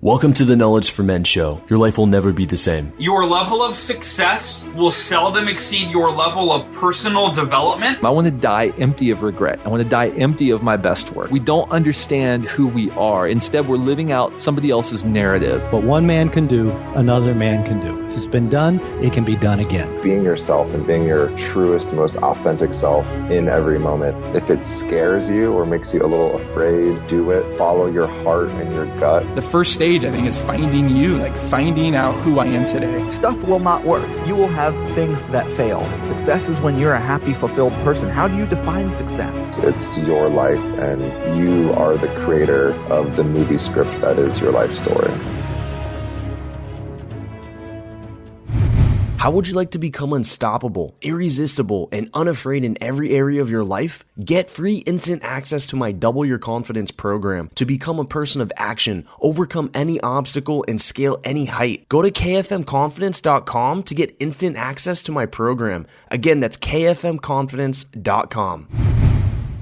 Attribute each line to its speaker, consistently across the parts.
Speaker 1: Welcome to the Knowledge for Men show. Your life will never be the same.
Speaker 2: Your level of success will seldom exceed your level of personal development.
Speaker 3: I want to die empty of regret. I want to die empty of my best work. We don't understand who we are. Instead, we're living out somebody else's narrative.
Speaker 4: What one man can do, another man can do. If it's been done, it can be done again.
Speaker 5: Being yourself and being your truest, most authentic self in every moment. If it scares you or makes you a little afraid, do it. Follow your heart and your gut.
Speaker 6: The first stage, I think, is finding you, like finding out who I am today.
Speaker 7: Stuff will not work. You will have things that fail. Success is when you're a happy, fulfilled person. How do you define success?
Speaker 5: It's your life, and you are the creator of the movie script that is your life story.
Speaker 1: How would you like to become unstoppable, irresistible, and unafraid in every area of your life? Get free instant access to my Double Your Confidence program to become a person of action, overcome any obstacle, and scale any height. Go to kfmconfidence.com to get instant access to my program. Again, that's kfmconfidence.com.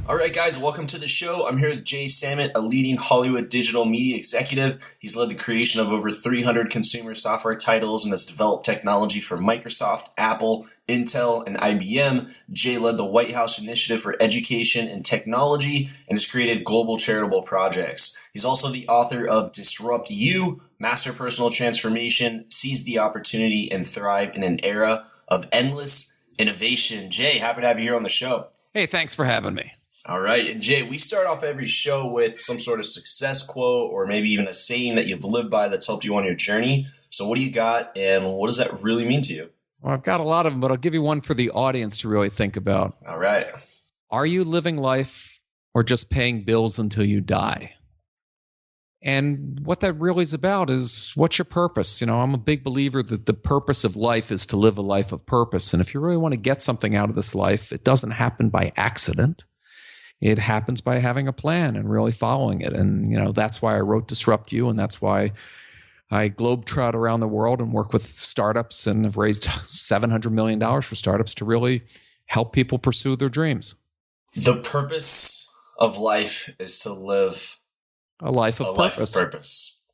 Speaker 1: All right, guys, welcome to the show. I'm here with Jay Samit, a leading Hollywood digital media executive. He's led the creation of over 300 consumer software titles and has developed technology for Microsoft, Apple, Intel, and IBM. Jay led the White House Initiative for Education and Technology and has created global charitable projects. He's also the author of Disrupt You, Master Personal Transformation, Seize the Opportunity, and Thrive in an Era of Endless Innovation. Jay, happy to have you here on the show.
Speaker 8: Hey, thanks for having me.
Speaker 1: All right. And Jay, we start off every show with some sort of success quote or maybe even a saying that you've lived by that's helped you on your journey. So what do you got and what does that really mean to you?
Speaker 8: Well, I've got a lot of them, but I'll give you one for the audience to really think about.
Speaker 1: All right.
Speaker 8: Are you living life or just paying bills until you die? And what that really is about is what's your purpose? You know, I'm a big believer that the purpose of life is to live a life of purpose. And if you really want to get something out of this life, it doesn't happen by accident. It happens by having a plan and really following it. And, you know, that's why I wrote Disrupt You. And that's why I globetrot around the world and work with startups and have raised $700 million for startups to really help people pursue their dreams.
Speaker 1: The purpose of life is to live
Speaker 8: a life of
Speaker 1: purpose.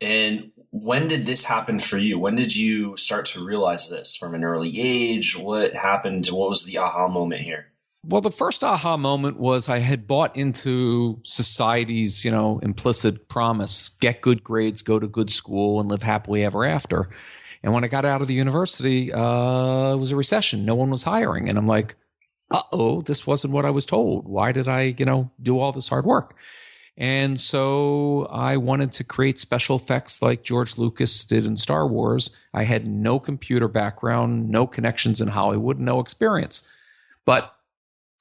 Speaker 1: And when did this happen for you? When did you start to realize this? From an early age? What happened? What was the aha moment here?
Speaker 8: Well, the first aha moment was I had bought into society's, implicit promise, get good grades, go to good school, and live happily ever after. And when I got out of the university, it was a recession. No one was hiring. And I'm like, this wasn't what I was told. Why did I, do all this hard work? And so I wanted to create special effects like George Lucas did in Star Wars. I had no computer background, no connections in Hollywood, no experience. But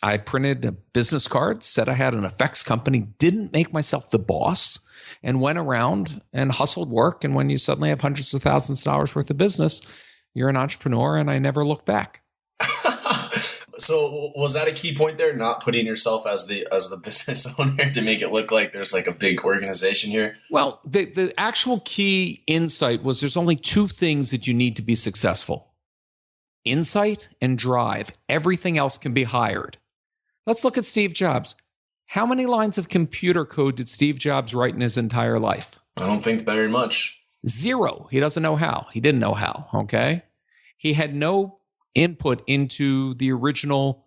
Speaker 8: I printed a business card, said I had an effects company, didn't make myself the boss, and went around and hustled work. And when you suddenly have hundreds of thousands of dollars worth of business, you're an entrepreneur, and I never looked back.
Speaker 1: So was that a key point there, not putting yourself as the business owner to make it look like there's like a big organization here?
Speaker 8: Well, the actual key insight was there's only two things that you need to be successful: insight and drive. Everything else can be hired. Let's look at Steve Jobs. How many lines of computer code did Steve Jobs write in his entire life?
Speaker 1: I don't think very much.
Speaker 8: 0. He doesn't know how. He didn't know how, okay? He had no input into the original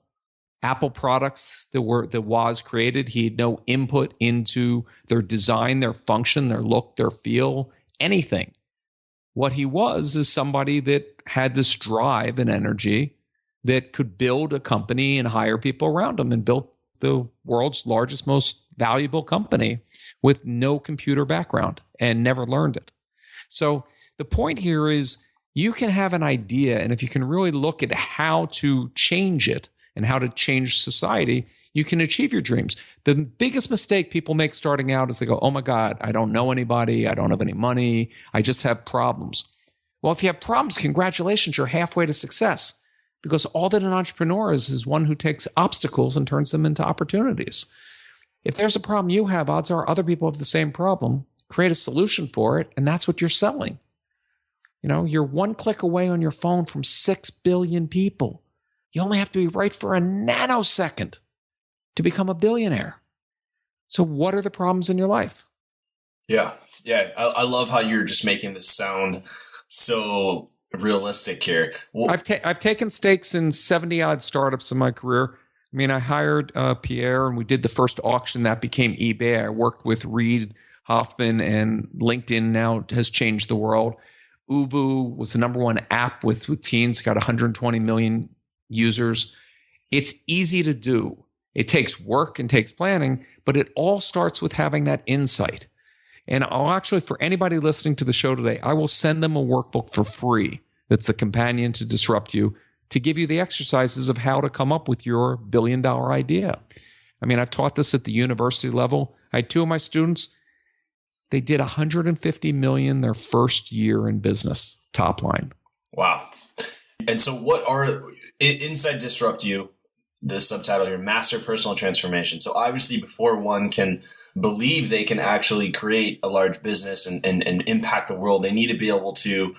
Speaker 8: Apple products that was created. He had no input into their design, their function, their look, their feel, anything. What he was is somebody that had this drive and energy that could build a company and hire people around him, and built the world's largest, most valuable company with no computer background and never learned it. So the point here is you can have an idea, and if you can really look at how to change it and how to change society, you can achieve your dreams. The biggest mistake people make starting out is they go, oh my God, I don't know anybody. I don't have any money. I just have problems. Well, if you have problems, congratulations, you're halfway to success. Because all that an entrepreneur is one who takes obstacles and turns them into opportunities. If there's a problem you have, odds are other people have the same problem. Create a solution for it, and that's what you're selling. You're one click away on your phone from 6 billion people. You only have to be right for a nanosecond to become a billionaire. So what are the problems in your life?
Speaker 1: Yeah. Yeah. I love how you're just making this sound so realistic here. Well,
Speaker 8: I've taken stakes in 70 odd startups in my career. I mean, I hired Pierre and we did the first auction that became eBay. I worked with Reed Hoffman, and LinkedIn now has changed the world. Uvu was the number one app with teens, got 120 million users. It's easy to do. It takes work and takes planning, but it all starts with having that insight. And I'll actually, for anybody listening to the show today, I will send them a workbook for free that's the companion to Disrupt You, to give you the exercises of how to come up with your billion-dollar idea. I mean, I've taught this at the university level. I had two of my students. They did 150 million their first year in business, top line.
Speaker 1: Wow. And so what are, inside Disrupt You, the subtitle here, Master Personal Transformation. So obviously before one can believe they can actually create a large business and impact the world, they need to be able to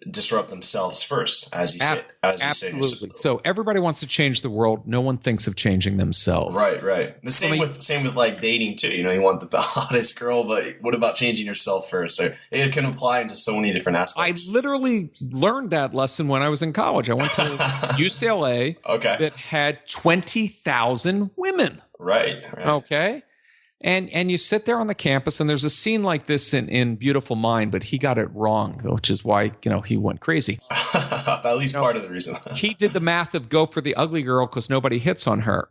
Speaker 1: disrupt themselves first, as you say.
Speaker 8: Absolutely. So everybody wants to change the world. No one thinks of changing themselves.
Speaker 1: Right. The same with like dating too. You know, you want the hottest girl, but what about changing yourself first? So it can apply into so many different aspects.
Speaker 8: I literally learned that lesson when I was in college. I went to UCLA that had 20,000 women.
Speaker 1: Right.
Speaker 8: Okay. And you sit there on the campus, and there's a scene like this in Beautiful Mind, but he got it wrong, which is why, he went crazy.
Speaker 1: At least part of the reason.
Speaker 8: He did the math of go for the ugly girl because nobody hits on her.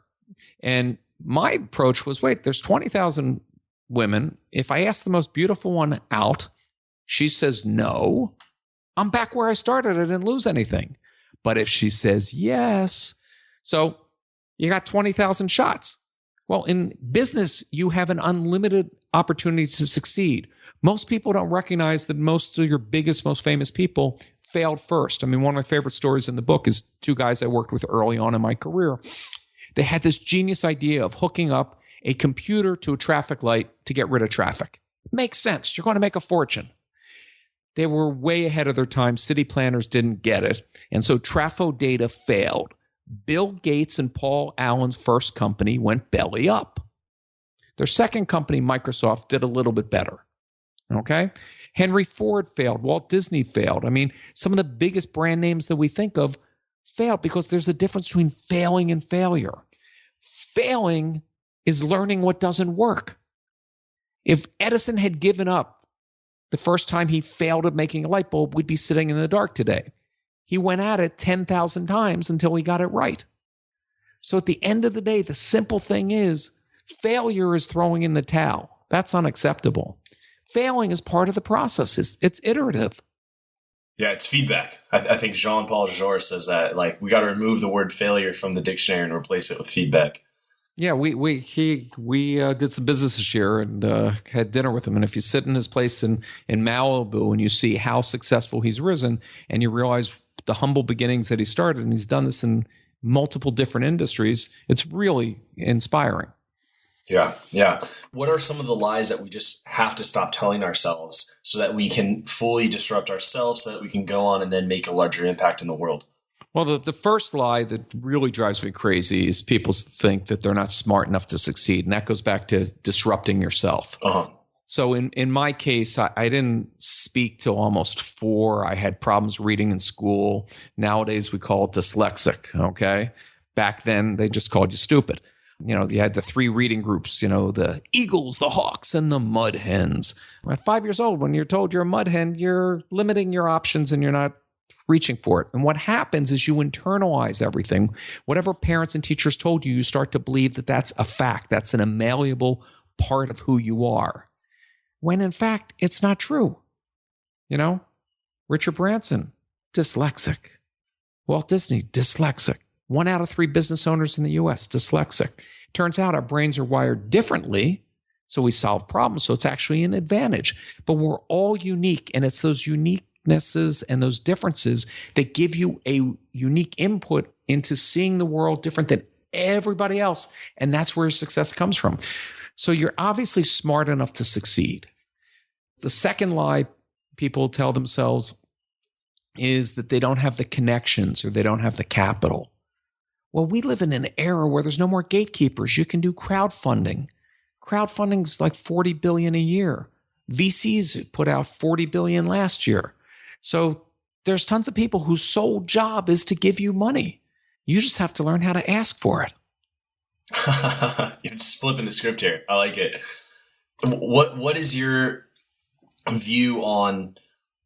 Speaker 8: And my approach was, wait, there's 20,000 women. If I ask the most beautiful one out, she says no, I'm back where I started. I didn't lose anything. But if she says yes, so you got 20,000 shots. Well, in business, you have an unlimited opportunity to succeed. Most people don't recognize that most of your biggest, most famous people failed first. I mean, one of my favorite stories in the book is two guys I worked with early on in my career. They had this genius idea of hooking up a computer to a traffic light to get rid of traffic. Makes sense. You're going to make a fortune. They were way ahead of their time. City planners didn't get it. And so Trafo Data failed. Bill Gates and Paul Allen's first company went belly up. Their second company, Microsoft, did a little bit better. Okay? Henry Ford failed. Walt Disney failed. I mean, some of the biggest brand names that we think of failed because there's a difference between failing and failure. Failing is learning what doesn't work. If Edison had given up the first time he failed at making a light bulb, we'd be sitting in the dark today. He went at it 10,000 times until he got it right. So at the end of the day, the simple thing is failure is throwing in the towel. That's unacceptable. Failing is part of the process. It's iterative.
Speaker 1: Yeah, it's feedback. I think Jean-Paul Jaurès says that, like, we got to remove the word failure from the dictionary and replace it with feedback.
Speaker 8: Yeah, we did some business this year and had dinner with him. And if you sit in his place in Malibu and you see how successful he's risen, and you realize the humble beginnings that he started, and he's done this in multiple different industries, it's really inspiring.
Speaker 1: Yeah. What are some of the lies that we just have to stop telling ourselves so that we can fully disrupt ourselves, so that we can go on and then make a larger impact in the world?
Speaker 8: Well, the first lie that really drives me crazy is people think that they're not smart enough to succeed. And that goes back to disrupting yourself.
Speaker 1: Uh-huh.
Speaker 8: So in my case, I didn't speak till almost 4. I had problems reading in school. Nowadays, we call it dyslexic, okay? Back then, they just called you stupid. You had the 3 reading groups, the Eagles, the Hawks, and the Mud Hens. At 5 years old, when you're told you're a mud hen, you're limiting your options and you're not reaching for it. And what happens is you internalize everything. Whatever parents and teachers told you, you start to believe that that's a fact. That's an malleable part of who you are. When in fact, it's not true. Richard Branson, dyslexic. Walt Disney, dyslexic. 1 out of 3 business owners in the US, dyslexic. Turns out our brains are wired differently, so we solve problems. So it's actually an advantage. But we're all unique, and it's those uniquenesses and those differences that give you a unique input into seeing the world different than everybody else. And that's where success comes from. So you're obviously smart enough to succeed. The second lie people tell themselves is that they don't have the connections or they don't have the capital. Well, we live in an era where there's no more gatekeepers. You can do crowdfunding. Crowdfunding is like $40 billion a year. VCs put out 40 billion last year. So there's tons of people whose sole job is to give you money. You just have to learn how to ask for it.
Speaker 1: You're just flipping the script here. I like it. What is your view on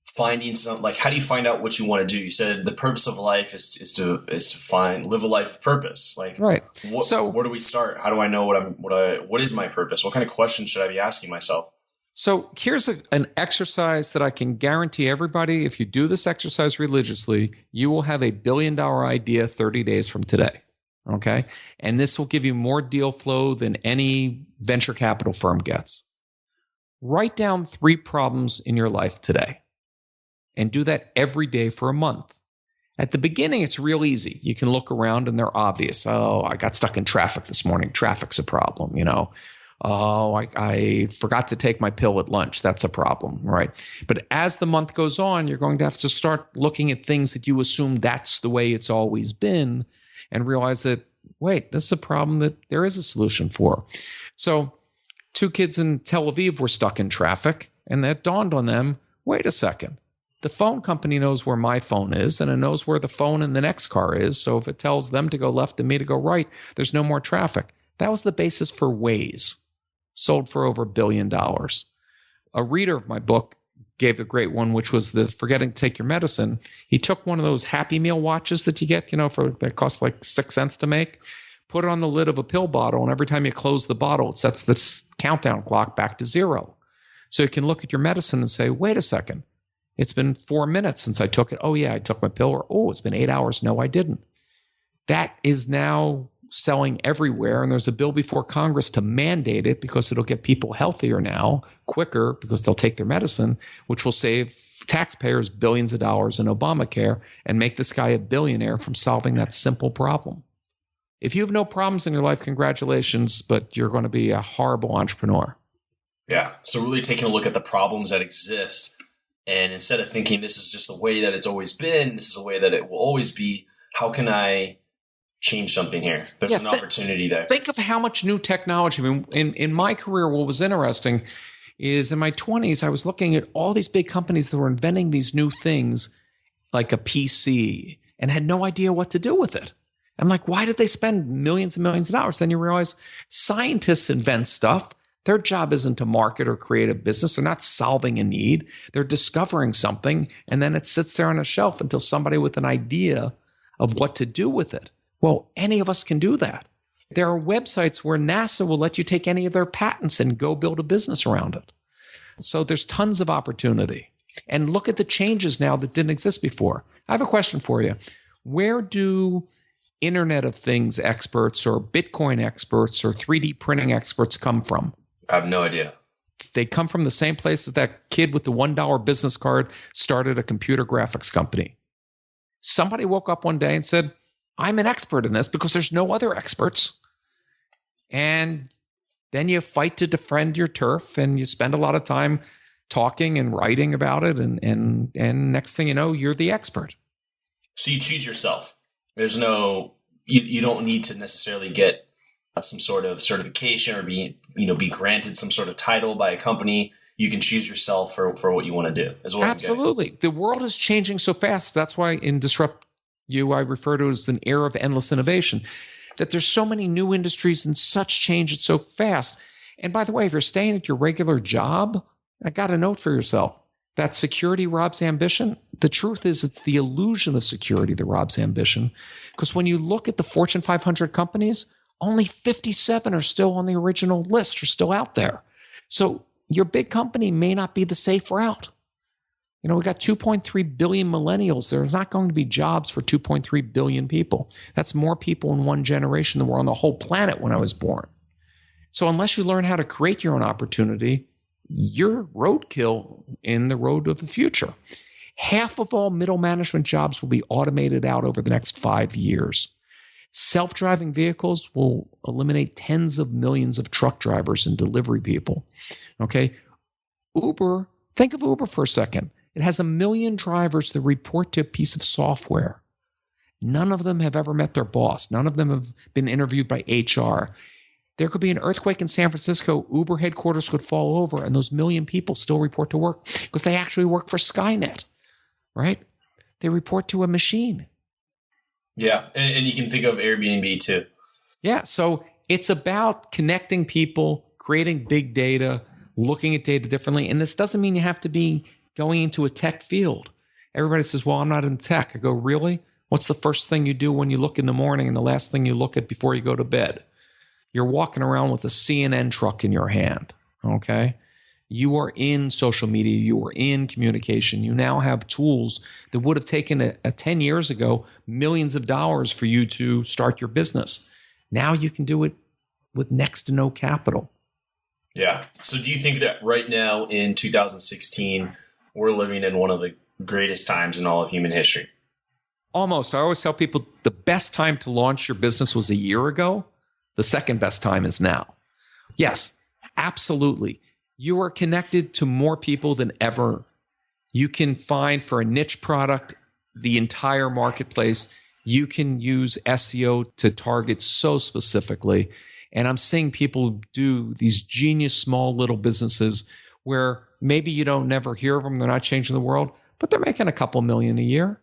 Speaker 1: finding like, how do you find out what you want to do? You said the purpose of life is to live a life of purpose. Like,
Speaker 8: right.
Speaker 1: Where do we start? How do I know what is my purpose? What kind of questions should I be asking myself?
Speaker 8: So here's an exercise that I can guarantee everybody, if you do this exercise religiously, you will have $1 billion idea 30 days from today. Okay. And this will give you more deal flow than any venture capital firm gets. Write down 3 problems in your life today and do that every day for a month. At the beginning, it's real easy. You can look around and they're obvious. Oh, I got stuck in traffic this morning. Traffic's a problem, you know. Oh, I forgot to take my pill at lunch. That's a problem, right? But as the month goes on, you're going to have to start looking at things that you assume that's the way it's always been and realize that, wait, this is a problem that there is a solution for. So 2 kids in Tel Aviv were stuck in traffic, and that dawned on them, wait a second. The phone company knows where my phone is, and it knows where the phone in the next car is. So if it tells them to go left and me to go right, there's no more traffic. That was the basis for Waze. Sold for over $1 billion. A reader of my book gave a great one, which was the forgetting to take your medicine. He took one of those Happy Meal watches that you get, that cost like 6 cents to make, put it on the lid of a pill bottle, and every time you close the bottle, it sets the countdown clock back to 0. So you can look at your medicine and say, wait a second, it's been 4 minutes since I took it. Oh yeah, I took my pill. Or, oh, it's been 8 hours. No, I didn't. That is now selling everywhere, and there's a bill before Congress to mandate it because it'll get people healthier now quicker because they'll take their medicine, which will save taxpayers billions of dollars in Obamacare and make this guy a billionaire from solving that simple problem. If you have no problems in your life, congratulations, but you're going to be a horrible entrepreneur.
Speaker 1: Yeah. So really taking a look at the problems that exist, and instead of thinking this is just the way that it's always been, this is the way that it will always be, how can I change something here? There's an opportunity there.
Speaker 8: Think of how much new technology. I mean, in my career, what was interesting is in my 20s, I was looking at all these big companies that were inventing these new things like a PC and had no idea what to do with it. I'm like, why did they spend millions and millions of dollars? Then you realize scientists invent stuff. Their job isn't to market or create a business. They're not solving a need. They're discovering something, and then it sits there on a shelf until somebody with an idea of what to do with it. Well, any of us can do that. There are websites where NASA will let you take any of their patents and go build a business around it. So there's tons of opportunity. And look at the changes now that didn't exist before. I have a question for you. Where do Internet of Things experts or Bitcoin experts or 3D printing experts come from?
Speaker 1: I have no idea.
Speaker 8: They come from the same place as that kid with the $1 business card started a computer graphics company. Somebody woke up one day and said, I'm an expert in this because there's no other experts. And then you fight to defend your turf, and you spend a lot of time talking and writing about it. And next thing you know, you're the expert.
Speaker 1: So you choose yourself. There's no, you don't need to necessarily get some sort of certification or be granted some sort of title by a company. You can choose yourself for what you want to do as well.
Speaker 8: Absolutely. The world is changing so fast. That's why in Disrupt You, I refer to it as an era of endless innovation, that there's so many new industries and such change. It's so fast. And by the way, if you're staying at your regular job, I got a note for yourself. That security robs ambition. The truth is, it's the illusion of security that robs ambition. Because when you look at the Fortune 500 companies, only 57 are still on the original list, are still out there. So your big company may not be the safe route. We got 2.3 billion millennials. There's not going to be jobs for 2.3 billion people. That's more people in one generation than were on the whole planet when I was born. So unless you learn how to create your own opportunity, you're roadkill in the road of the future. Half of all middle management jobs will be automated out over the next 5 years. Self-driving vehicles will eliminate tens of millions of truck drivers and delivery people. Okay? Uber, think of Uber for a second. It has 1 million drivers that report to a piece of software. None of them have ever met their boss. None of them have been interviewed by HR. There could be an earthquake in San Francisco. Uber headquarters could fall over, and those 1 million people still report to work because they actually work for Skynet, right? They report to a machine.
Speaker 1: Yeah, and you can think of Airbnb too.
Speaker 8: Yeah, so it's about connecting people, creating big data, looking at data differently. And this doesn't mean you have to be going into a tech field. Everybody says, well, I'm not in tech. I go, really? What's the first thing you do when you look in the morning and the last thing you look at before you go to bed? You're walking around with a CNN truck in your hand, okay? You are in social media. You are in communication. You now have tools that would have taken a 10 years ago millions of dollars for you to start your business. Now you can do it with next to no capital.
Speaker 1: Yeah. So do you think that right now in 2016, we're living in one of the greatest times in all of human history?
Speaker 8: Almost. I always tell people the best time to launch your business was a year ago. The second best time is now. Yes, absolutely. You are connected to more people than ever. You can find for a niche product the entire marketplace. You can use SEO to target so specifically. And I'm seeing people do these genius small little businesses where maybe you don't never hear of them. They're not changing the world, but they're making a couple million a year.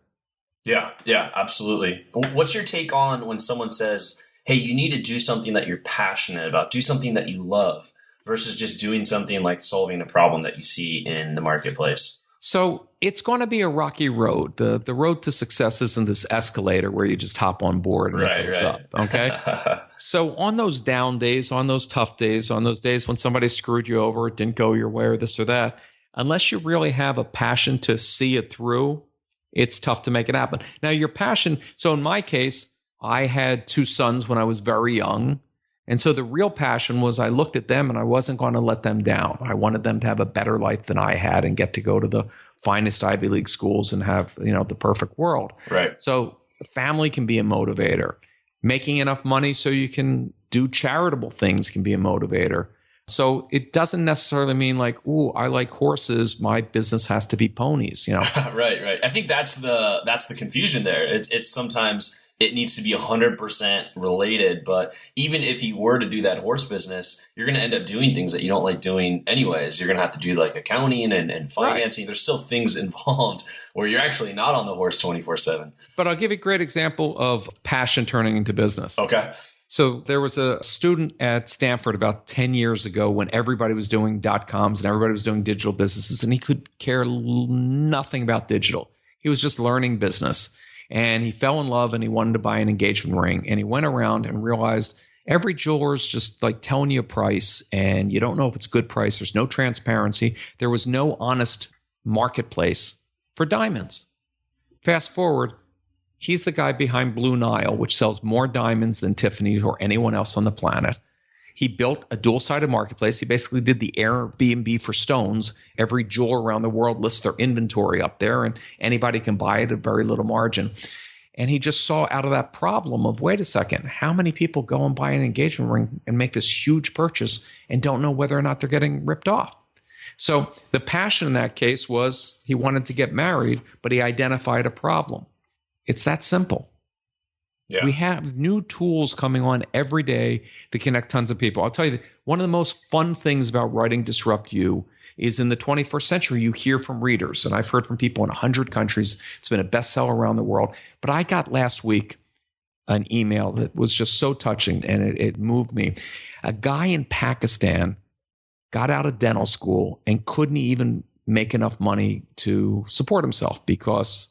Speaker 1: Yeah, absolutely. What's your take on when someone says, hey, you need to do something that you're passionate about, do something that you love, versus just doing something like solving a problem that you see in the marketplace?
Speaker 8: So it's going to be a rocky road. The road to success isn't this escalator where you just hop on board and it goes up. Okay. So on those down days, on those tough days, on those days when somebody screwed you over, it didn't go your way or this or that, unless you really have a passion to see it through, it's tough to make it happen. Now your passion. So in my case, I had 2 sons when I was very young. And so the real passion was I looked at them and I wasn't going to let them down. I wanted them to have a better life than I had and get to go to the finest Ivy League schools and have, the perfect world.
Speaker 1: Right.
Speaker 8: So family can be a motivator. Making enough money so you can do charitable things can be a motivator. So it doesn't necessarily mean like, ooh, I like horses, my business has to be ponies,
Speaker 1: Right. I think that's the confusion there. It's sometimes it needs to be 100% related. But even if you were to do that horse business, you're going to end up doing things that you don't like doing anyways. You're going to have to do like accounting and financing. Right. There's still things involved where you're actually not on the horse 24/7.
Speaker 8: But I'll give you a great example of passion turning into business.
Speaker 1: Okay.
Speaker 8: So there was a student at Stanford about 10 years ago when everybody was doing .coms and everybody was doing digital businesses, and he could care nothing about digital. He was just learning business. And he fell in love and he wanted to buy an engagement ring. And he went around and realized every jeweler is just like telling you a price and you don't know if it's a good price. There's no transparency. There was no honest marketplace for diamonds. Fast forward, he's the guy behind Blue Nile, which sells more diamonds than Tiffany's or anyone else on the planet. He built a dual-sided marketplace. He basically did the Airbnb for stones. Every jeweler around the world lists their inventory up there, and anybody can buy it at very little margin. And he just saw out of that problem of, wait a second, how many people go and buy an engagement ring and make this huge purchase and don't know whether or not they're getting ripped off? So the passion in that case was he wanted to get married, but he identified a problem. It's that simple. Yeah. We have new tools coming on every day to connect tons of people. I'll tell you, one of the most fun things about writing Disrupt You is in the 21st century, you hear from readers. And I've heard from people in 100 countries. It's been a bestseller around the world. But I got last week an email that was just so touching and it moved me. A guy in Pakistan got out of dental school and couldn't even make enough money to support himself because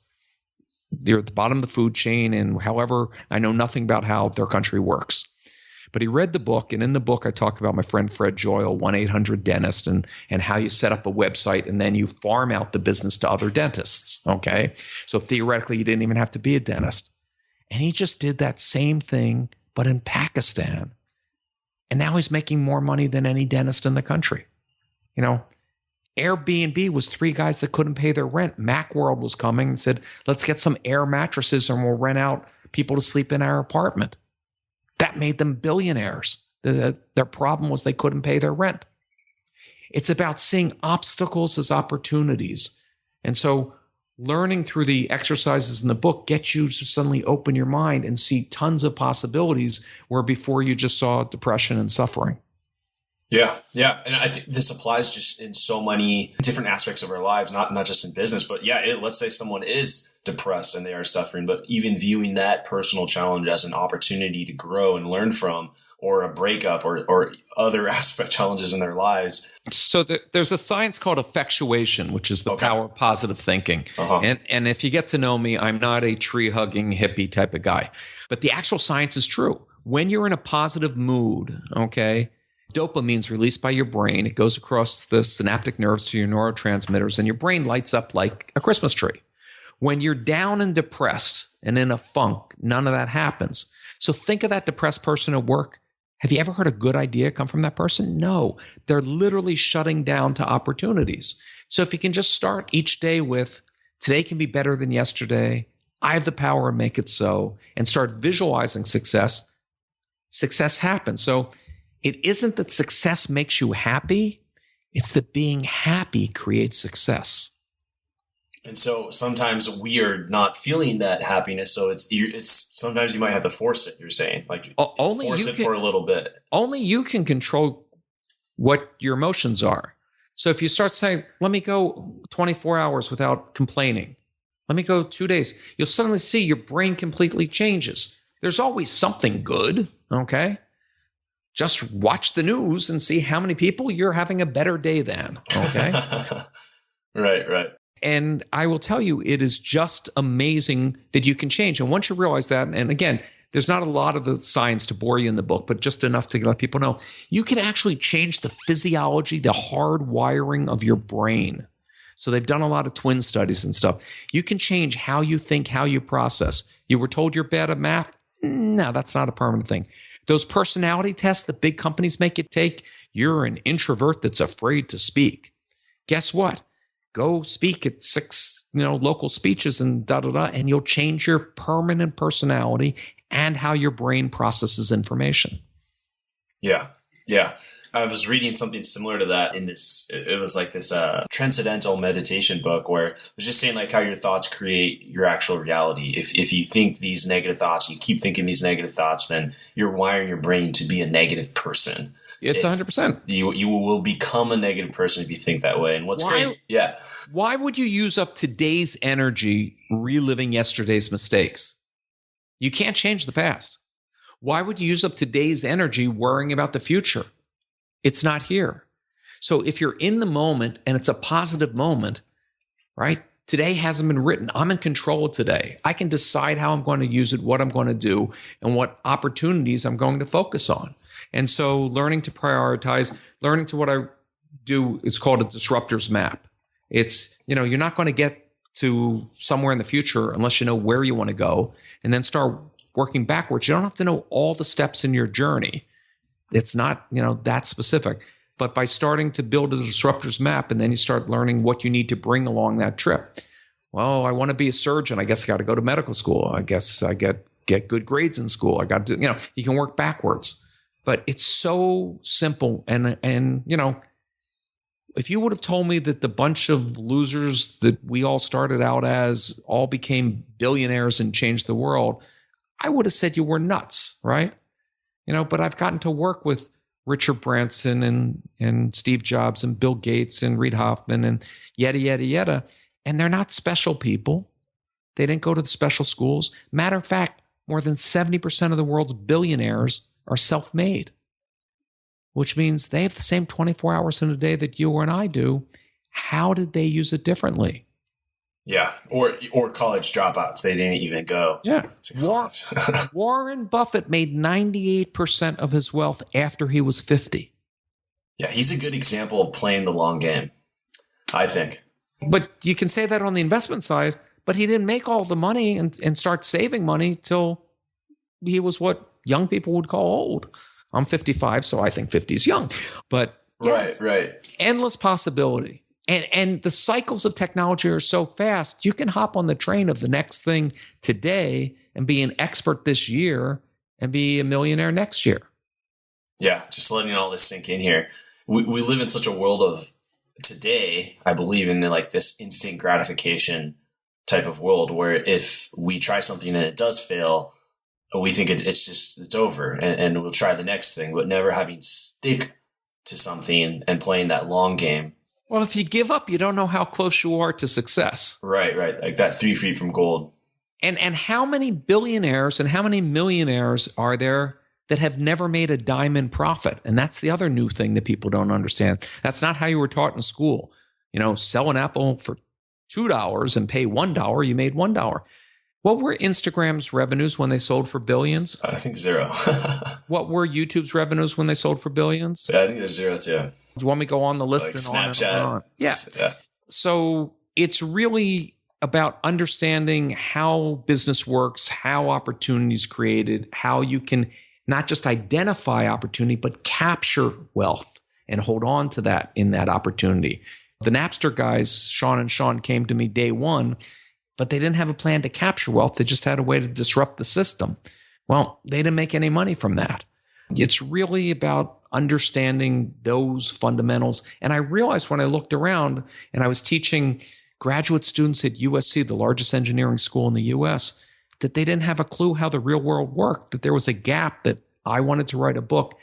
Speaker 8: they're at the bottom of the food chain, and however, I know nothing about how their country works. But he read the book, and in the book, I talk about my friend Fred Joyle, 1-800-DENTIST, and how you set up a website, and then you farm out the business to other dentists, okay? So theoretically, you didn't even have to be a dentist. And he just did that same thing, but in Pakistan. And now he's making more money than any dentist in the country. Airbnb was 3 guys that couldn't pay their rent. Macworld was coming and said, let's get some air mattresses and we'll rent out people to sleep in our apartment. That made them billionaires. Their problem was they couldn't pay their rent. It's about seeing obstacles as opportunities. And so learning through the exercises in the book gets you to suddenly open your mind and see tons of possibilities where before you just saw depression and suffering.
Speaker 1: Yeah. And I think this applies just in so many different aspects of our lives, not just in business, but let's say someone is depressed and they are suffering, but even viewing that personal challenge as an opportunity to grow and learn from, or a breakup or other aspect challenges in their lives.
Speaker 8: So there's a science called Effectuation, which is the power of positive thinking. And if you get to know me, I'm not a tree-hugging hippie type of guy. But the actual science is true. When you're in a positive mood, okay, dopamine's released by your brain. It goes across the synaptic nerves to your neurotransmitters, and your brain lights up like a Christmas tree. When you're down and depressed and in a funk, none of that happens. So think of that depressed person at work. Have you ever heard a good idea come from that person? No. They're literally shutting down to opportunities. So if you can just start each day with, today can be better than yesterday, I have the power to make it so, and start visualizing success, success happens. So it isn't that success makes you happy. It's that being happy creates success.
Speaker 1: And so sometimes we are not feeling that happiness. So it's sometimes you might have to force it. You're saying like force it for a little bit.
Speaker 8: Only you can control what your emotions are. So if you start saying, let me go 24 hours without complaining, let me go 2 days, you'll suddenly see your brain completely changes. There's always something good. Okay. Just watch the news and see how many people you're having a better day than. Okay.
Speaker 1: Right.
Speaker 8: And I will tell you, it is just amazing that you can change. And once you realize that, and again, there's not a lot of the science to bore you in the book, but just enough to let people know, you can actually change the physiology, the hard wiring of your brain. So they've done a lot of twin studies and stuff. You can change how you think, how you process. You were told you're bad at math? No, that's not a permanent thing. Those personality tests that big companies make you take, you're an introvert that's afraid to speak. Guess what? Go speak at 6, local speeches and and you'll change your permanent personality and how your brain processes information.
Speaker 1: Yeah. I was reading something similar to that in this. It was like this transcendental meditation book where it was just saying like how your thoughts create your actual reality. If you think these negative thoughts, you keep thinking these negative thoughts, then you're wiring your brain to be a negative person.
Speaker 8: It's 100%.
Speaker 1: You will become a negative person if you think that way. And what's great? Yeah.
Speaker 8: Why would you use up today's energy reliving yesterday's mistakes? You can't change the past. Why would you use up today's energy worrying about the future? It's not here. So if you're in the moment and it's a positive moment, right? Today hasn't been written. I'm in control of today. I can decide how I'm going to use it, what I'm going to do, and what opportunities I'm going to focus on. And so learning to prioritize, learning to what I do is called a disruptors map. It's, you're not going to get to somewhere in the future unless you know where you want to go, and then start working backwards. You don't have to know all the steps in your journey. It's not, that specific. But by starting to build a disruptors map, and then you start learning what you need to bring along that trip. Well, I want to be a surgeon. I guess I got to go to medical school. I guess I get good grades in school. I got to, you can work backwards. But it's so simple. And if you would have told me that the bunch of losers that we all started out as all became billionaires and changed the world, I would have said you were nuts, right? But I've gotten to work with Richard Branson and Steve Jobs and Bill Gates and Reid Hoffman and yada. And they're not special people. They didn't go to the special schools. Matter of fact, more than 70% of the world's billionaires are self-made, which means they have the same 24 hours in a day that you and I do. How did they use it differently?
Speaker 1: Yeah. Or college dropouts. They didn't even go.
Speaker 8: Yeah. Warren Buffett made 98% of his wealth after he was 50.
Speaker 1: Yeah. He's a good example of playing the long game, I think.
Speaker 8: But you can say that on the investment side, but he didn't make all the money and start saving money till he was what young people would call old. I'm 55, so I think 50 is young. But yeah,
Speaker 1: right.
Speaker 8: Endless possibility. And the cycles of technology are so fast, you can hop on the train of the next thing today and be an expert this year and be a millionaire next year.
Speaker 1: Yeah, just letting all this sink in here. We live in such a world of today, I believe, in like this instant gratification type of world where if we try something and it does fail, we think it's over and we'll try the next thing, but never having stick to something and playing that long game.
Speaker 8: Well, if you give up, you don't know how close you are to success.
Speaker 1: Right. Like that 3 feet from gold.
Speaker 8: And how many billionaires and how many millionaires are there that have never made a dime in profit? And that's the other new thing that people don't understand. That's not how you were taught in school. Sell an apple for $2 and pay $1, you made $1. What were Instagram's revenues when they sold for billions?
Speaker 1: I think 0.
Speaker 8: What were YouTube's revenues when they sold for billions?
Speaker 1: Yeah, I think there's 0 too.
Speaker 8: Do you want me to go on the list
Speaker 1: Like
Speaker 8: and
Speaker 1: Snapchat.
Speaker 8: on and on? Yeah. So it's really about understanding how business works, how opportunities created, how you can not just identify opportunity, but capture wealth and hold on to that in that opportunity. The Napster guys, Sean and Sean, came to me day one, but they didn't have a plan to capture wealth. They just had a way to disrupt the system. Well, they didn't make any money from that. It's really about understanding those fundamentals. And I realized when I looked around and I was teaching graduate students at USC, the largest engineering school in the US, that they didn't have a clue how the real world worked, that there was a gap, that I wanted to write a book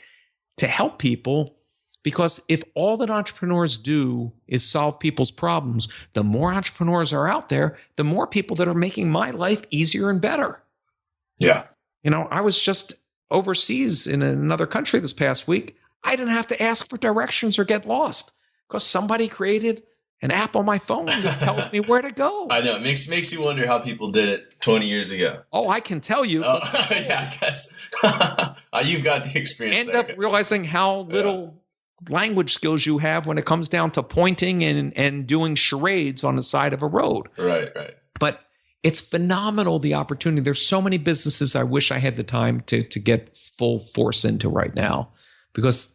Speaker 8: to help people. Because if all that entrepreneurs do is solve people's problems, the more entrepreneurs are out there, the more people that are making my life easier and better.
Speaker 1: Yeah.
Speaker 8: I was just overseas in another country this past week. I didn't have to ask for directions or get lost because somebody created an app on my phone that tells me where to go.
Speaker 1: I know. It makes you wonder how people did it 20 years ago.
Speaker 8: Oh, I can tell you.
Speaker 1: Oh, yeah, I guess. You've got the experience.
Speaker 8: End up realizing how little language skills you have when it comes down to pointing and doing charades on the side of a road.
Speaker 1: Right.
Speaker 8: But it's phenomenal, the opportunity. There's so many businesses I wish I had the time to get full force into right now, because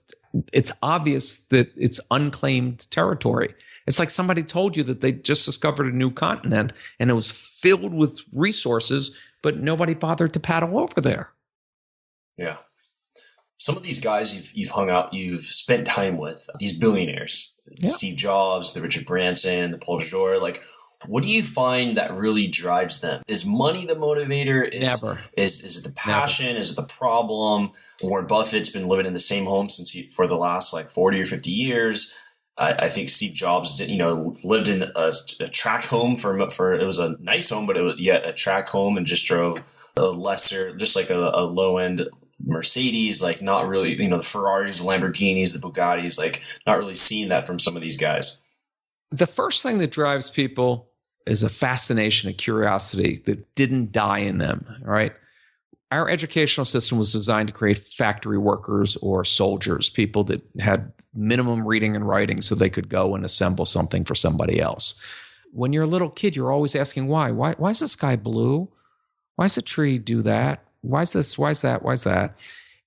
Speaker 8: it's obvious that it's unclaimed territory. It's like somebody told you that they just discovered a new continent and it was filled with resources, but nobody bothered to paddle over there.
Speaker 1: Yeah. Some of these guys you've hung out, you've spent time with, these billionaires, Steve Jobs, the Richard Branson, the Paul Jor, like, what do you find that really drives them? Is money the motivator?
Speaker 8: Never.
Speaker 1: Is it the passion? Never. Is it the problem? Warren Buffett's been living in the same home for the last 40 or 50 years. I think Steve Jobs lived in a track home for it was a nice home, but it was yet a track home, and just drove a lesser, just like a low end Mercedes, like not really, the Ferraris, the Lamborghinis, the Bugattis, like not really seeing that from some of these guys.
Speaker 8: The first thing that drives people is a fascination, a curiosity that didn't die in them, right? Our educational system was designed to create factory workers or soldiers, people that had minimum reading and writing so they could go and assemble something for somebody else. When you're a little kid, you're always asking why. Why is the sky blue? Why does the tree do that? Why is this? Why is that? Why is that?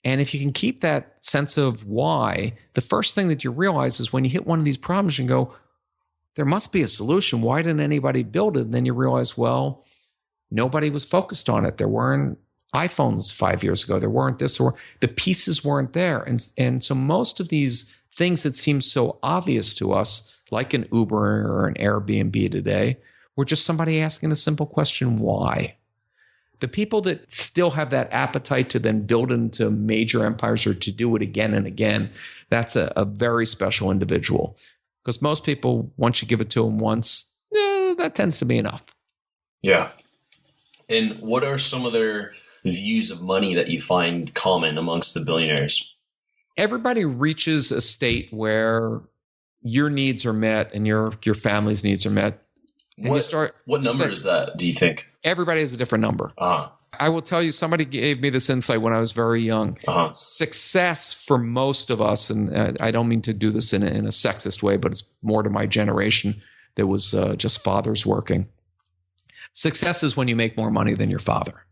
Speaker 8: And if you can keep that sense of why, the first thing that you realize is when you hit one of these problems and go, there must be a solution. Why didn't anybody build it? And then you realize, well, nobody was focused on it. There weren't iPhones 5 years ago. There weren't this, or the pieces weren't there. And so most of these things that seem so obvious to us, like an Uber or an Airbnb today, were just somebody asking the simple question, why? The people that still have that appetite to then build into major empires or to do it again and again, that's a very special individual. Because most people, once you give it to them once, that tends to be enough.
Speaker 1: Yeah. And what are some of their views of money that you find common amongst the billionaires?
Speaker 8: Everybody reaches a state where your needs are met and your family's needs are met. And
Speaker 1: what number is that, do you think?
Speaker 8: Everybody has a different number.
Speaker 1: Uh-huh.
Speaker 8: I will tell you, somebody gave me this insight when I was very young.
Speaker 1: Uh-huh.
Speaker 8: Success for most of us, and I don't mean to do this in a sexist way, but it's more to my generation that was just fathers working. Success is when you make more money than your father.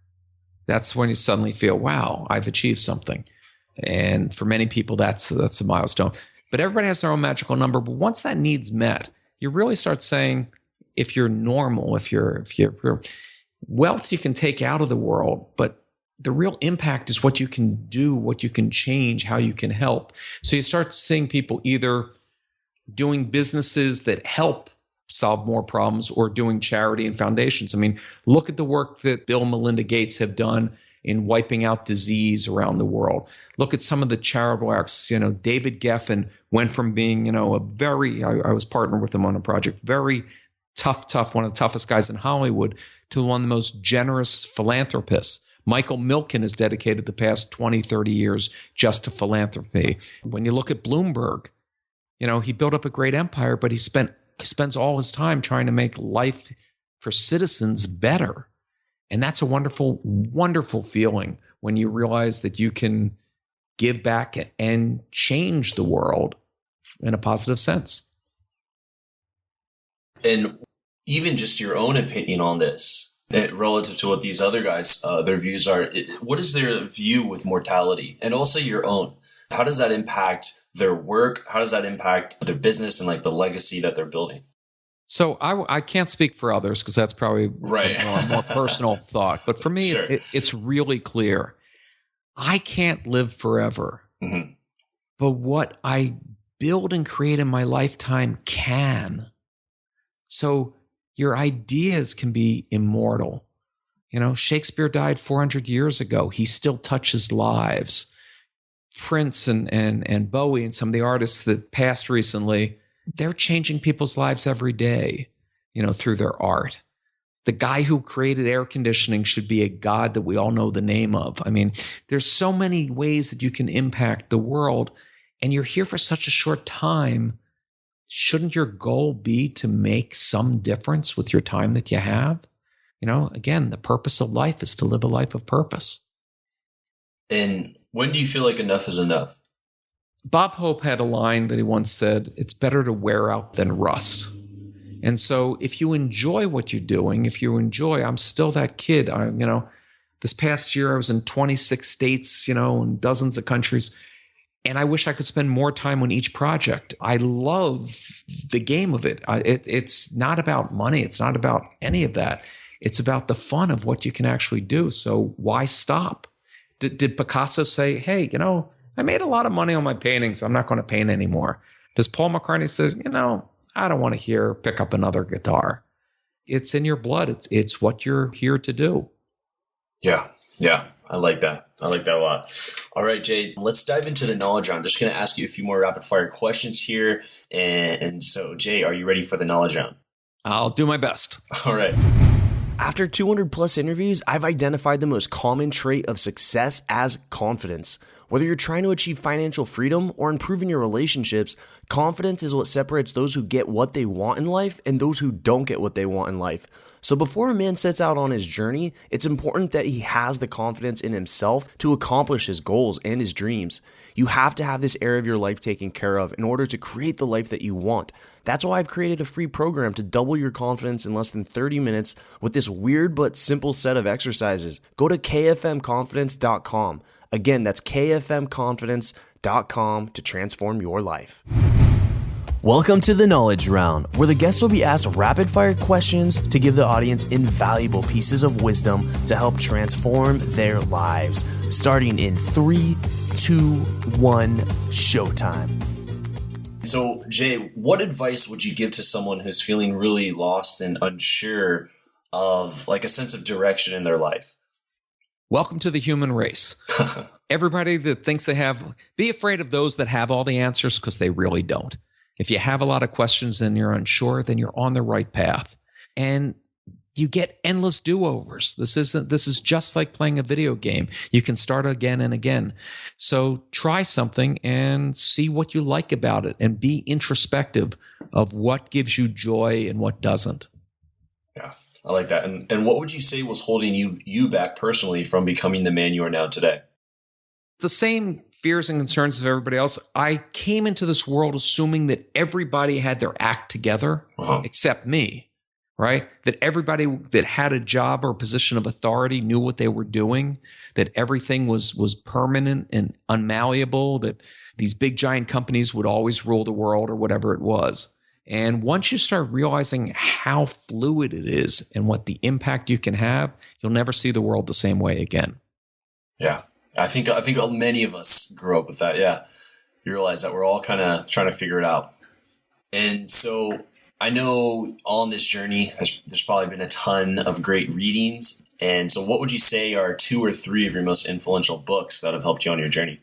Speaker 8: That's when you suddenly feel, wow, I've achieved something. And for many people, that's a milestone. But everybody has their own magical number. But once that need's met, you really start saying, if you're normal, if you're wealth you can take out of the world, but the real impact is what you can do, what you can change, how you can help. So you start seeing people either doing businesses that help solve more problems or doing charity and foundations. I mean, look at the work that Bill and Melinda Gates have done in wiping out disease around the world. Look at some of the charitable acts. David Geffen went from being, I was partnered with him on a project, very tough, one of the toughest guys in Hollywood, to one of the most generous philanthropists. Michael Milken has dedicated the past 20, 30 years just to philanthropy. When you look at Bloomberg, he built up a great empire, but he spends all his time trying to make life for citizens better. And that's a wonderful, wonderful feeling when you realize that you can give back and change the world in a positive sense.
Speaker 1: And even just your own opinion on this, relative to what these other guys, their views are, what is their view with mortality? And also your own. How does that impact their work? How does that impact their business and the legacy that they're building?
Speaker 8: So I can't speak for others because that's probably
Speaker 1: right.
Speaker 8: a more personal thought. But for me, sure. It's really clear. I can't live forever. Mm-hmm. But what I build and create in my lifetime can. So your ideas can be immortal. Shakespeare died 400 years ago. He still touches lives. Prince and Bowie and some of the artists that passed recently, they're changing people's lives every day, through their art. The guy who created air conditioning should be a god that we all know the name of. I mean, there's so many ways that you can impact the world, and you're here for such a short time. Shouldn't your goal be to make some difference with your time that you have? Again, the purpose of life is to live a life of purpose.
Speaker 1: And when do you feel like enough is enough?
Speaker 8: Bob Hope had a line that he once said, it's better to wear out than rust. And so if you enjoy what you're doing, I'm still that kid. This past year I was in 26 states, and dozens of countries. And I wish I could spend more time on each project. I love the game of it. It's not about money. It's not about any of that. It's about the fun of what you can actually do. So why stop? Did Picasso say, hey, I made a lot of money on my paintings. I'm not going to paint anymore. Does Paul McCartney says, I don't want to pick up another guitar. It's in your blood. It's what you're here to do.
Speaker 1: Yeah. I like that. I like that a lot. All right, Jay, let's dive into the knowledge round. I'm just going to ask you a few more rapid fire questions here. And so, Jay, are you ready for the knowledge round?
Speaker 8: I'll do my best.
Speaker 1: All right.
Speaker 9: After 200 plus interviews, I've identified the most common trait of success as confidence. Whether you're trying to achieve financial freedom or improving your relationships, confidence is what separates those who get what they want in life and those who don't get what they want in life. So before a man sets out on his journey, it's important that he has the confidence in himself to accomplish his goals and his dreams. You have to have this area of your life taken care of in order to create the life that you want. That's why I've created a free program to double your confidence in less than 30 minutes with this weird but simple set of exercises. Go to kfmconfidence.com. Again, that's kfmconfidence.com to transform your life. Welcome to the Knowledge Round, where the guests will be asked rapid-fire questions to give the audience invaluable pieces of wisdom to help transform their lives. Starting in 3, 2, 1, showtime.
Speaker 1: So, Jay, what advice would you give to someone who's feeling really lost and unsure of a sense of direction in their life?
Speaker 8: Welcome to the human race. Everybody that thinks they have, be afraid of those that have all the answers because they really don't. If you have a lot of questions and you're unsure, then you're on the right path. And you get endless do-overs. This is just like playing a video game. You can start again and again. So try something and see what you like about it and be introspective of what gives you joy and what doesn't.
Speaker 1: Yeah, I like that. And what would you say was holding you back personally from becoming the man you are now today?
Speaker 8: The same fears and concerns of everybody else. I came into this world assuming that everybody had their act together except me, right? That everybody that had a job or a position of authority knew what they were doing, that everything was permanent and unmalleable, that these big giant companies would always rule the world or whatever it was. And once you start realizing how fluid it is and what the impact you can have, you'll never see the world the same way again.
Speaker 1: Yeah. I think many of us grew up with that. Yeah. You realize that we're all kind of trying to figure it out. And so I know on this journey, there's probably been a ton of great readings. And so what would you say are 2 or 3 of your most influential books that have helped you on your journey?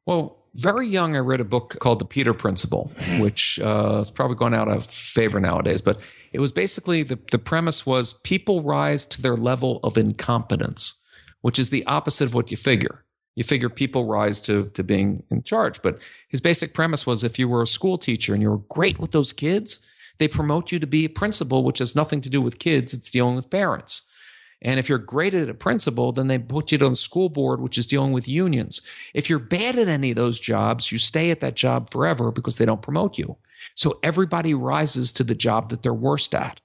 Speaker 8: Well, very young, I read a book called The Peter Principle, which is probably going out of favor nowadays. But it was basically, the premise was people rise to their level of incompetence, which is the opposite of what you figure. You figure people rise to being in charge. But his basic premise was if you were a school teacher and you were great with those kids, they promote you to be a principal, which has nothing to do with kids. It's dealing with parents. And if you're great at a principal, then they put you on the school board, which is dealing with unions. If you're bad at any of those jobs, you stay at that job forever because they don't promote you. So everybody rises to the job that they're worst at.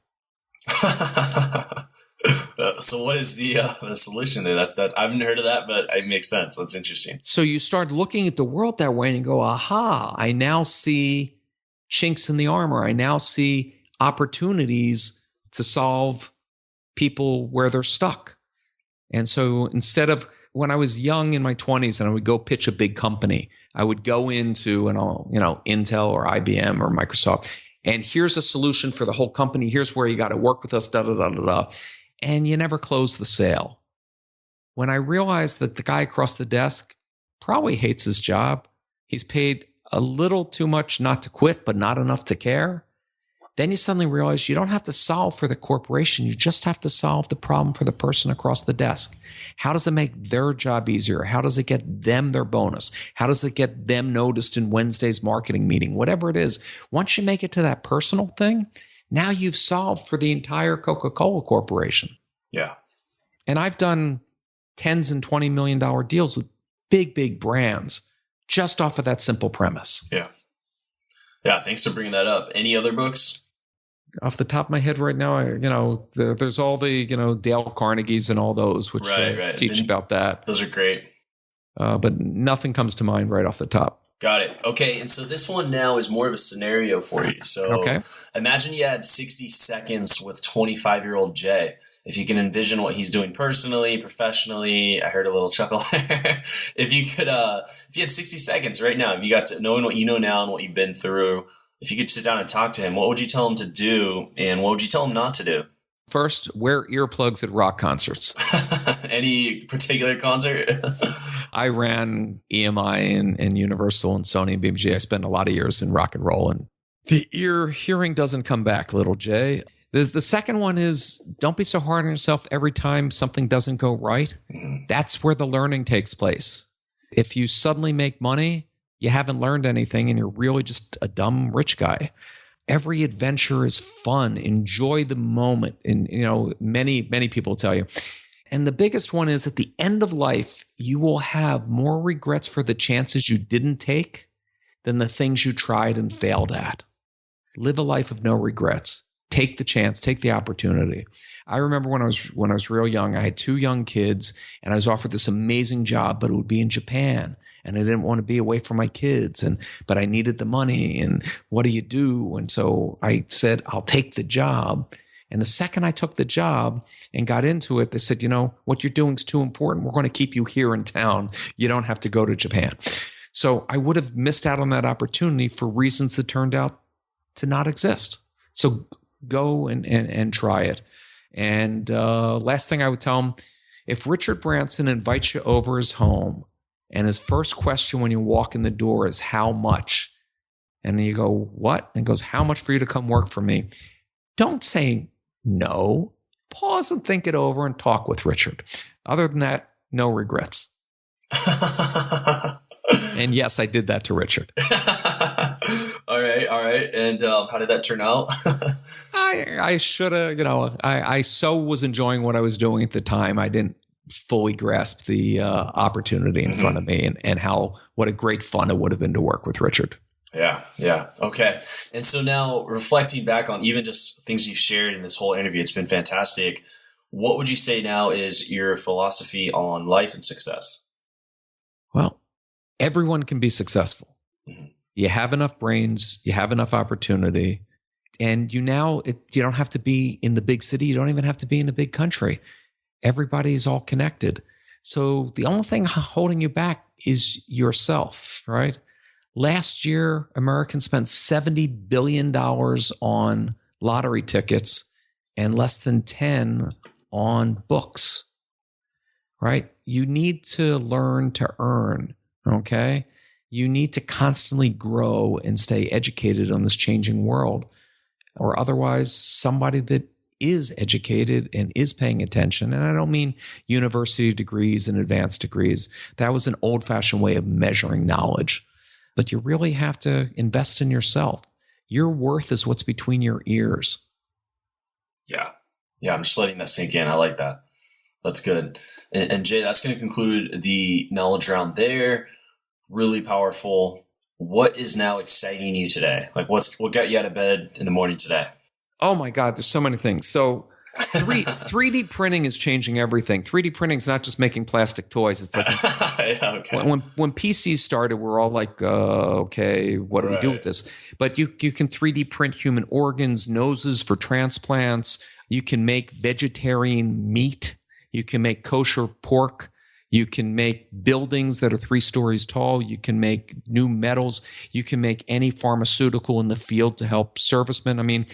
Speaker 1: So what is the solution there? That's I haven't heard of that, but it makes sense. That's interesting.
Speaker 8: So you start looking at the world that way and you go, aha, I now see chinks in the armor. I now see opportunities to solve people where they're stuck. And so instead of, when I was young in my 20s and I would go pitch a big company, I would go into Intel or IBM or Microsoft, and here's a solution for the whole company. Here's where you got to work with us, da da da da da. And you never close the sale. When I realized that the guy across the desk probably hates his job, he's paid a little too much not to quit, but not enough to care, then you suddenly realize you don't have to solve for the corporation. You just have to solve the problem for the person across the desk. How does it make their job easier? How does it get them their bonus? How does it get them noticed in Wednesday's marketing meeting? Whatever it is, once you make it to that personal thing, now you've solved for the entire Coca-Cola Corporation.
Speaker 1: Yeah.
Speaker 8: And I've done $10s and $20 million deals with big, big brands just off of that simple premise.
Speaker 1: Yeah. Yeah. Thanks for bringing that up. Any other books?
Speaker 8: Off the top of my head right now, there's all the, Dale Carnegie's and all those, which
Speaker 1: right.
Speaker 8: teach about that.
Speaker 1: Those are great.
Speaker 8: But nothing comes to mind right off the top.
Speaker 1: Got it. Okay. And so this one now is more of a scenario for you. So Imagine you had 60 seconds with 25-year-old Jay. If you can envision what he's doing personally, professionally, I heard a little chuckle there. If you had 60 seconds right now, if you got to knowing what you know now and what you've been through, if you could sit down and talk to him, what would you tell him to do and what would you tell him not to do?
Speaker 8: First, wear earplugs at rock concerts.
Speaker 1: Any particular concert?
Speaker 8: I ran EMI and Universal and Sony and BMG. I spent a lot of years in rock and roll, and the hearing doesn't come back, little Jay. The second one is don't be so hard on yourself every time something doesn't go right. Mm-hmm. That's where the learning takes place. If you suddenly make money, you haven't learned anything and you're really just a dumb rich guy. Every adventure is fun. Enjoy the moment. And, many, many people tell you. And the biggest one is at the end of life, you will have more regrets for the chances you didn't take than the things you tried and failed at. Live a life of no regrets. Take the chance, take the opportunity. I remember when I was real young, I had 2 young kids and I was offered this amazing job, but it would be in Japan. And I didn't want to be away from my kids, but I needed the money. And what do you do? And so I said, I'll take the job. And the second I took the job and got into it, they said, what you're doing is too important. We're going to keep you here in town. You don't have to go to Japan. So I would have missed out on that opportunity for reasons that turned out to not exist. So go and try it. And last thing I would tell them, if Richard Branson invites you over his home, and his first question when you walk in the door is, how much? And you go, what? And he goes, how much for you to come work for me? Don't say no. Pause and think it over and talk with Richard. Other than that, no regrets. And yes, I did that to Richard.
Speaker 1: All right. And how did that turn out?
Speaker 8: I should have, I so was enjoying what I was doing at the time. I didn't fully grasp the opportunity in front of me and what a great fun it would have been to work with Richard.
Speaker 1: Yeah. Okay. And so now reflecting back on even just things you've shared in this whole interview, it's been fantastic. What would you say now is your philosophy on life and success?
Speaker 8: Well, everyone can be successful. Mm-hmm. You have enough brains, you have enough opportunity, and you don't have to be in the big city. You don't even have to be in a big country. Everybody's all connected. So the only thing holding you back is yourself, right? Last year, Americans spent $70 billion on lottery tickets and less than 10 on books, right? You need to learn to earn, okay? You need to constantly grow and stay educated on this changing world, or otherwise somebody that is educated and is paying attention, and I don't mean university degrees and advanced degrees. That was an old-fashioned way of measuring knowledge. But you really have to invest in yourself. Your worth is what's between your ears.
Speaker 1: Yeah, I'm just letting that sink in. I like that. That's good. And Jay, that's going to conclude the knowledge round there. Really powerful. What is now exciting you today? Like what got you out of bed in the morning today?
Speaker 8: Oh my God, there's so many things. So 3D printing is changing everything. 3D printing is not just making plastic toys. It's like
Speaker 1: okay.
Speaker 8: when PCs started, we're all like, okay, what do we do with this? But you can 3D print human organs, noses for transplants. You can make vegetarian meat. You can make kosher pork. You can make buildings that are 3 stories tall. You can make new metals. You can make any pharmaceutical in the field to help servicemen. I mean,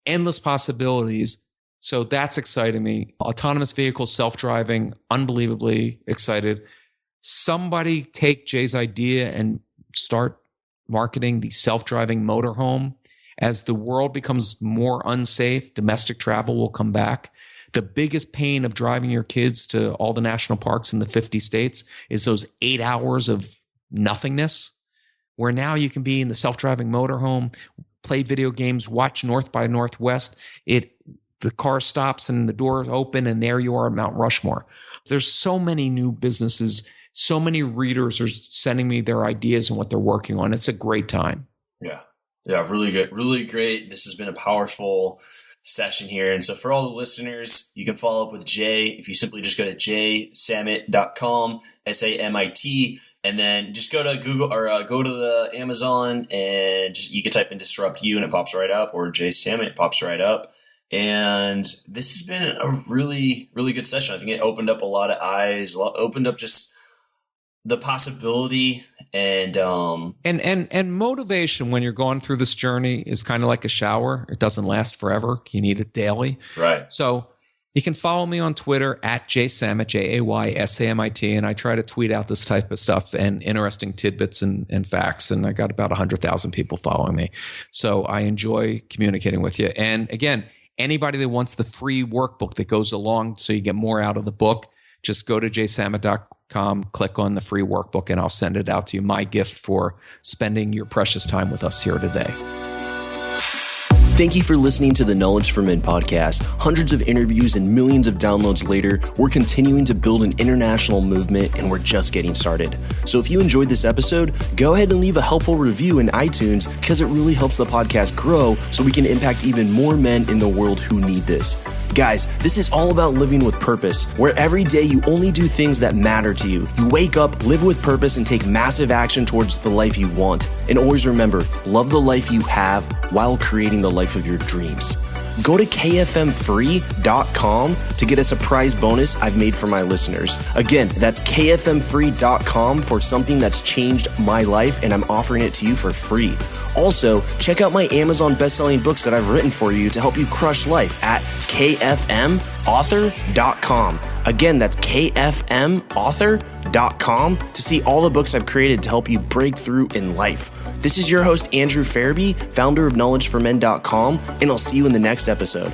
Speaker 8: endless possibilities. So that's exciting me. Autonomous vehicles, self-driving, unbelievably excited. Somebody take Jay's idea and start marketing the self-driving motorhome. As the world becomes more unsafe, domestic travel will come back. The biggest pain of driving your kids to all the national parks in the 50 states is those 8 hours of nothingness, where now you can be in the self-driving motorhome, play video games, watch North by Northwest. The car stops and the doors open and there you are at Mount Rushmore. There's so many new businesses. So many readers are sending me their ideas and what they're working on. It's a great time.
Speaker 1: Yeah, really good. Really great. This has been a powerful session here. And so for all the listeners, you can follow up with Jay if you simply just go to jsamit.com, SAMIT, and then just go to Google or go to the Amazon and you can type in Disrupt You and it pops right up, or Jay Samit pops right up. And this has been a really, really good session. I think it opened up a lot of eyes, opened up just the possibility and motivation when you're going through this journey is kind of like a shower. It doesn't last forever. You need it daily. Right.
Speaker 8: So you can follow me on Twitter at jsamit, JAYSAMIT, and I try to tweet out this type of stuff and interesting tidbits and facts. And I got about 100,000 people following me. So I enjoy communicating with you. And again, anybody that wants the free workbook that goes along so you get more out of the book, just go to jsamit.com, click on the free workbook, and I'll send it out to you. My gift for spending your precious time with us here today.
Speaker 9: Thank you for listening to the Knowledge for Men podcast. Hundreds of interviews and millions of downloads later, we're continuing to build an international movement, and we're just getting started. So if you enjoyed this episode, go ahead and leave a helpful review in iTunes because it really helps the podcast grow so we can impact even more men in the world who need this. Guys, this is all about living with purpose, where every day you only do things that matter to you. You wake up, live with purpose, and take massive action towards the life you want. And always remember, love the life you have while creating the life of your dreams. Go to kfmfree.com to get a surprise bonus I've made for my listeners. Again, that's kfmfree.com for something that's changed my life, and I'm offering it to you for free. Also, check out my Amazon best-selling books that I've written for you to help you crush life at kfmauthor.com. Again, that's kfmauthor.com to see all the books I've created to help you break through in life. This is your host, Andrew Farabee, founder of knowledgeformen.com, and I'll see you in the next episode.